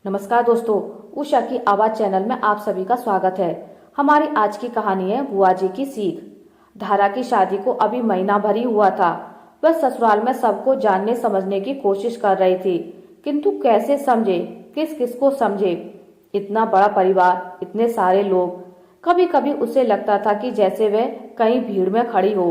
नमस्कार दोस्तों, उषा की आवाज चैनल में आप सभी का स्वागत है। हमारी आज की कहानी है बुआ जी की सीख। धारा की शादी को अभी महीना भर ही हुआ था। वह ससुराल में सबको जानने समझने की कोशिश कर रही थी, किंतु कैसे समझे, किस किस को समझे। इतना बड़ा परिवार, इतने सारे लोग। कभी कभी उसे लगता था कि जैसे वह कहीं भीड़ में खड़ी हो।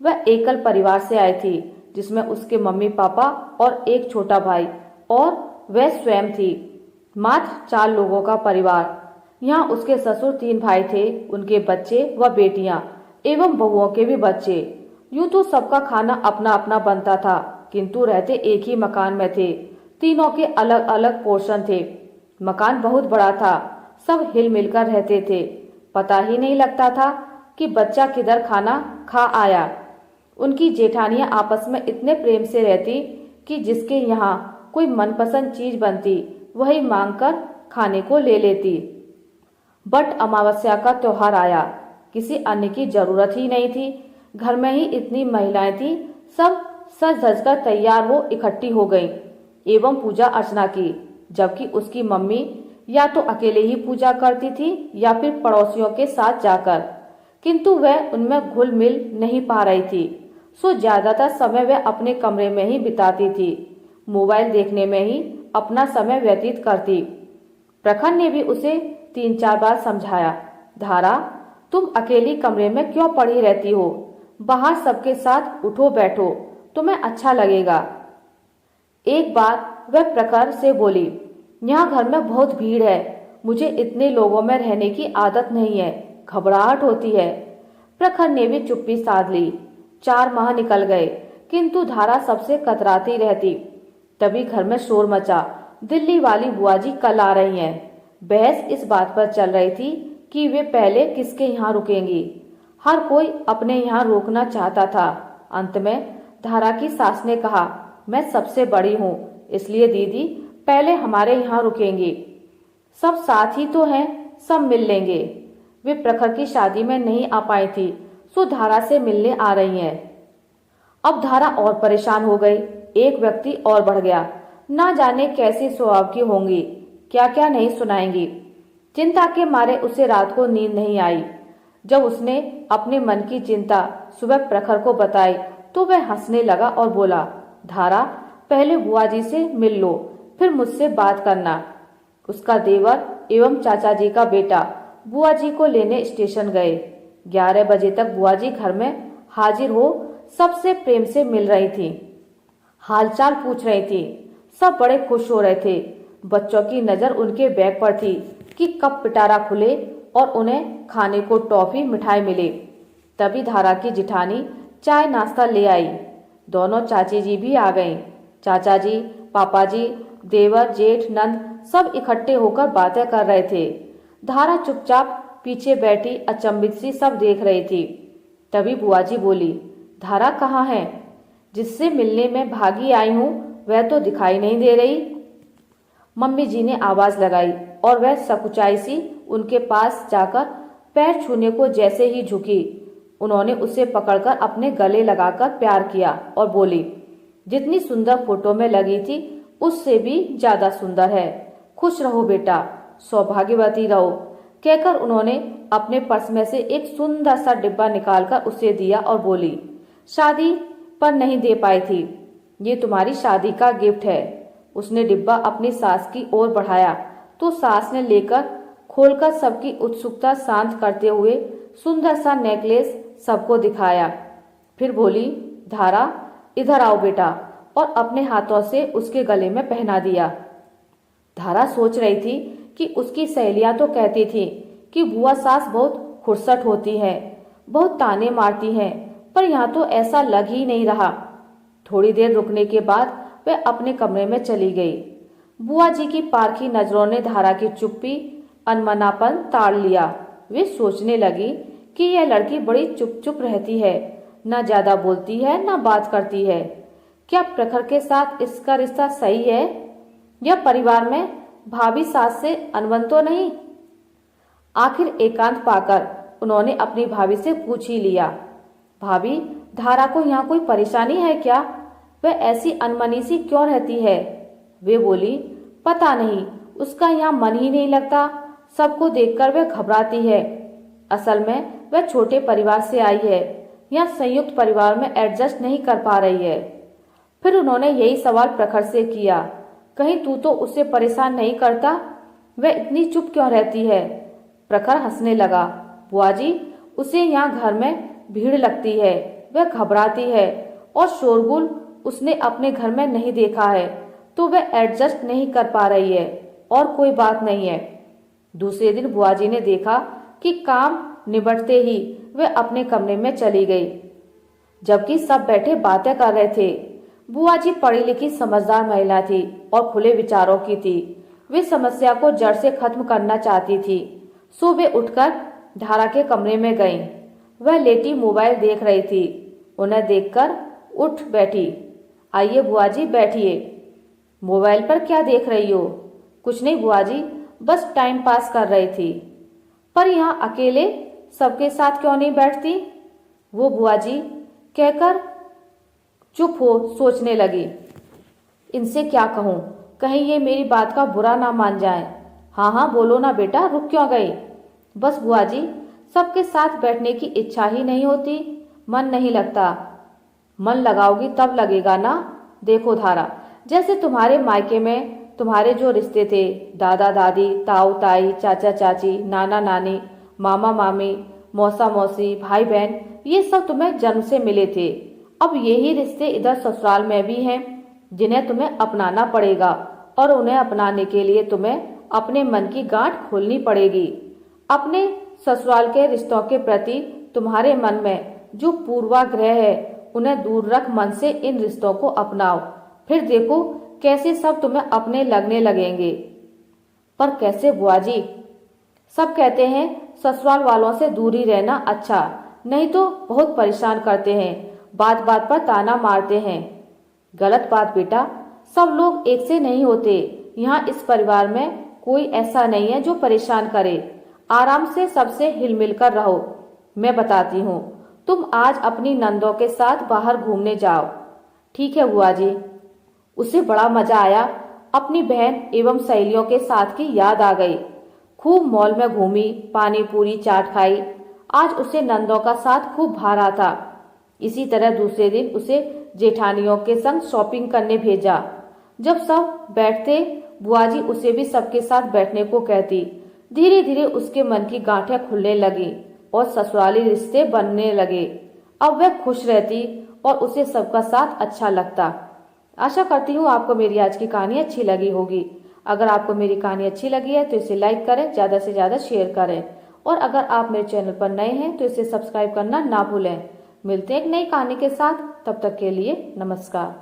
वह एकल परिवार से आई थी, जिसमें उसके मम्मी पापा और एक छोटा भाई और वह स्वयं थी। मात्र 4 लोगों का परिवार। यहाँ उसके ससुर 3 भाई थे, उनके बच्चे व बेटियां एवं बहुओं के भी बच्चे। यूं तो सबका खाना अपना अपना बनता था, किंतु रहते एक ही मकान में थे। तीनों के अलग अलग पोर्शन थे। मकान बहुत बड़ा था, सब हिल मिलकर रहते थे। पता ही नहीं लगता था कि बच्चा किधर खाना खा आया। उनकी जेठानियां आपस में इतने प्रेम से रहती कि जिसके यहाँ कोई मनपसंद चीज बनती वही मांगकर खाने को ले लेती। बट अमावस्या का त्योहार आया, किसी अन्य की जरूरत ही नहीं थी। घर में ही इतनी महिलाएं थी, सब सज धज कर तैयार हो इकट्ठी हो गईं एवं पूजा अर्चना की। जबकि उसकी मम्मी या तो अकेले ही पूजा करती थी या फिर पड़ोसियों के साथ जाकर, किंतु वह उनमें घुल मिल नहीं पा रही थी। सो ज्यादातर समय वह अपने कमरे में ही बिताती थी, मोबाइल देखने में ही अपना समय व्यतीत करती। प्रखर ने भी उसे 3-4 बार समझाया, धारा, तुम अकेली कमरे में क्यों पड़ी रहती हो? बाहर सबके साथ उठो बैठो, तुम्हें अच्छा लगेगा। एक बार वह प्रखर से बोली, यहाँ घर में बहुत भीड़ है, मुझे इतने लोगों में रहने की आदत नहीं है, घबराहट होती है। प्रखर ने भी चुप्पी साध ली। 4 माह निकल गए, किंतु धारा सबसे कतराती रहती। तभी घर में शोर मचा, दिल्ली वाली बुआ जी कल आ रही हैं। बहस इस बात पर चल रही थी कि वे पहले किसके यहाँ रुकेंगी। हर कोई अपने यहाँ रोकना चाहता था। अंत में धारा की सास ने कहा, मैं सबसे बड़ी हूँ, इसलिए दीदी पहले हमारे यहाँ रुकेंगी। सब साथ ही तो हैं, सब मिल लेंगे। वे प्रखर की शादी में नहीं आ पाई थी, सो धारा से मिलने आ रही हैं। अब धारा और परेशान हो गई। एक व्यक्ति और बढ़ गया, ना जाने कैसी स्वभाव की होंगी, क्या क्या नहीं सुनाएंगी। चिंता के मारे उसे रात को नींद नहीं आई। जब उसने अपने मन की चिंता सुबह प्रखर को बताई तो वह हंसने लगा और बोला, धारा, पहले बुआ जी से मिल लो, फिर मुझसे बात करना। उसका देवर एवं चाचा जी का बेटा बुआ जी को लेने स्टेशन गए। 11 बजे तक बुआ जी घर में हाजिर हो सबसे प्रेम से मिल रही थी, हालचाल पूछ रही थी। सब बड़े खुश हो रहे थे। बच्चों की नजर उनके बैग पर थी कि कब पिटारा खुले और उन्हें खाने को टॉफी मिठाई मिले। तभी धारा की जिठानी चाय नाश्ता ले आई। दोनों चाची जी भी आ गईं। चाचा जी, पापा जी, देवर, जेठ, नंद सब इकट्ठे होकर बातें कर रहे थे। धारा चुपचाप पीछे बैठी अचंभित सी सब देख रही थी। तभी बुआ जी बोली, धारा कहाँ है? जिससे मिलने में भागी आई हूँ वह तो दिखाई नहीं दे रही। मम्मी जी ने आवाज लगाई और वह सकुचाई सी उनके पास जाकर पैर छूने को जैसे ही झुकी, उन्होंने उसे पकड़कर अपने गले लगाकर प्यार किया और बोली, जितनी सुंदर फोटो में लगी थी उससे भी ज्यादा सुंदर है। खुश रहो बेटा, सौभाग्यवती रहो, कहकर उन्होंने अपने पर्स में से एक सुंदर सा डिब्बा निकालकर उसे दिया और बोली, शादी पर नहीं दे पाई थी, ये तुम्हारी शादी का गिफ्ट है। उसने डिब्बा अपनी सास की ओर बढ़ाया तो सास ने लेकर खोलकर सबकी उत्सुकता शांत करते हुए सुंदर सा नेकलेस सबको दिखाया। फिर बोली, धारा, इधर आओ बेटा, और अपने हाथों से उसके गले में पहना दिया। धारा सोच रही थी कि उसकी सहेलियां तो कहती थी कि बुआ सास बहुत खुरसट होती है, बहुत ताने मारती हैं, पर यहाँ तो ऐसा लग ही नहीं रहा। थोड़ी देर रुकने के बाद वह अपने कमरे में चली गई। बुआ जी की पारखी नजरों ने धारा की चुप्पी, अनमनापन ताड़ लिया। वे सोचने लगी कि यह लड़की बड़ी चुप चुप रहती है, न ज्यादा बोलती है न बात करती है। क्या प्रखर के साथ इसका रिश्ता सही है या परिवार में भाभी सास से अनबन तो नहीं? आखिर एकांत पाकर उन्होंने अपनी भाभी से पूछ ही लिया, भाभी, धारा को यहाँ कोई परेशानी है क्या? वह ऐसी अनमनी सी क्यों रहती है? वे बोली, पता नहीं, उसका यहाँ मन ही नहीं लगता। सबको देखकर वह घबराती है। असल में वह छोटे परिवार से आई है, यहाँ संयुक्त परिवार में एडजस्ट नहीं कर पा रही है। फिर उन्होंने यही सवाल प्रखर से किया, कहीं तू तो उसे परेशान नहीं करता? वह इतनी चुप क्यों रहती है? प्रखर हंसने लगा। बुआ जी, उसे यहाँ घर में भीड़ लगती है, वह घबराती है और शोरगुल उसने अपने घर में नहीं देखा है, तो वह एडजस्ट नहीं कर पा रही है और कोई बात नहीं है। दूसरे दिन बुआ जी ने देखा कि काम निबटते ही वह अपने कमरे में चली गई, जबकि सब बैठे बातें कर रहे थे। बुआ जी पढ़ी लिखी समझदार महिला थी और खुले विचारों की थी। वे समस्या को जड़ से खत्म करना चाहती थी। सो वे उठकर धारा के कमरे में गईं। वह लेटी मोबाइल देख रही थी। उन्हें देखकर उठ बैठी। आइए बुआ जी, बैठिए। मोबाइल पर क्या देख रही हो? कुछ नहीं बुआ जी, बस टाइम पास कर रही थी। पर यहाँ अकेले सबके साथ क्यों नहीं बैठती? वो बुआ जी कहकर चुप हो सोचने लगी। इनसे क्या कहूँ, कहीं ये मेरी बात का बुरा ना मान जाए। हाँ हाँ बोलो ना बेटा, रुक क्यों गई? बस बुआ जी, सबके साथ बैठने की इच्छा ही नहीं होती, मन नहीं लगता। मन लगाओगी तब लगेगा ना। देखो धारा, जैसे तुम्हारे मायके में तुम्हारे जो रिश्ते थे, दादा दादी, ताऊ ताई, चाचा चाची, नाना नानी, मामा मामी, मौसा मौसी, भाई बहन, ये सब तुम्हें जन्म से मिले थे। अब यही रिश्ते इधर ससुराल में भी हैं, जिन्हें तुम्हें अपनाना पड़ेगा और उन्हें अपनाने के लिए तुम्हें अपने मन की गांठ खोलनी पड़ेगी। अपने ससुराल के रिश्तों के प्रति तुम्हारे मन में जो पूर्वाग्रह है, उन्हें दूर रख मन से इन रिश्तों को अपनाओ। फिर देखो कैसे सब तुम्हें अपने लगने लगेंगे। पर कैसे बुआ जी? सब कहते हैं ससुराल वालों से दूरी रहना अच्छा, नहीं तो बहुत परेशान करते हैं, बात बात पर ताना मारते हैं। गलत बात बेटा, सब लोग एक से नहीं होते। यहाँ इस परिवार में कोई ऐसा नहीं है जो परेशान करे। आराम से सबसे हिल कर रहो। मैं बताती हूँ, तुम आज अपनी नंदों के साथ बाहर घूमने जाओ। ठीक है बुआ जी। उसे बड़ा मजा आया। अपनी बहन एवं सहेलियों के साथ की याद आ गई। खूब मॉल में घूमी, पानी पूरी चाट खाई। आज उसे नंदों का साथ खूब भा रहा था। इसी तरह दूसरे दिन उसे जेठानियों के संग शॉपिंग करने भेजा। जब सब बैठते, बुआ जी उसे भी सबके साथ बैठने को कहती। धीरे धीरे उसके मन की गांठें खुलने लगी और ससुराली रिश्ते बनने लगे। अब वह खुश रहती और उसे सबका साथ अच्छा लगता। आशा करती हूँ आपको मेरी आज की कहानी अच्छी लगी होगी। अगर आपको मेरी कहानी अच्छी लगी है तो इसे लाइक करें, ज़्यादा से ज़्यादा शेयर करें और अगर आप मेरे चैनल पर नए हैं तो इसे सब्सक्राइब करना ना भूलें। मिलते हैं एक नई कहानी के साथ, तब तक के लिए नमस्कार।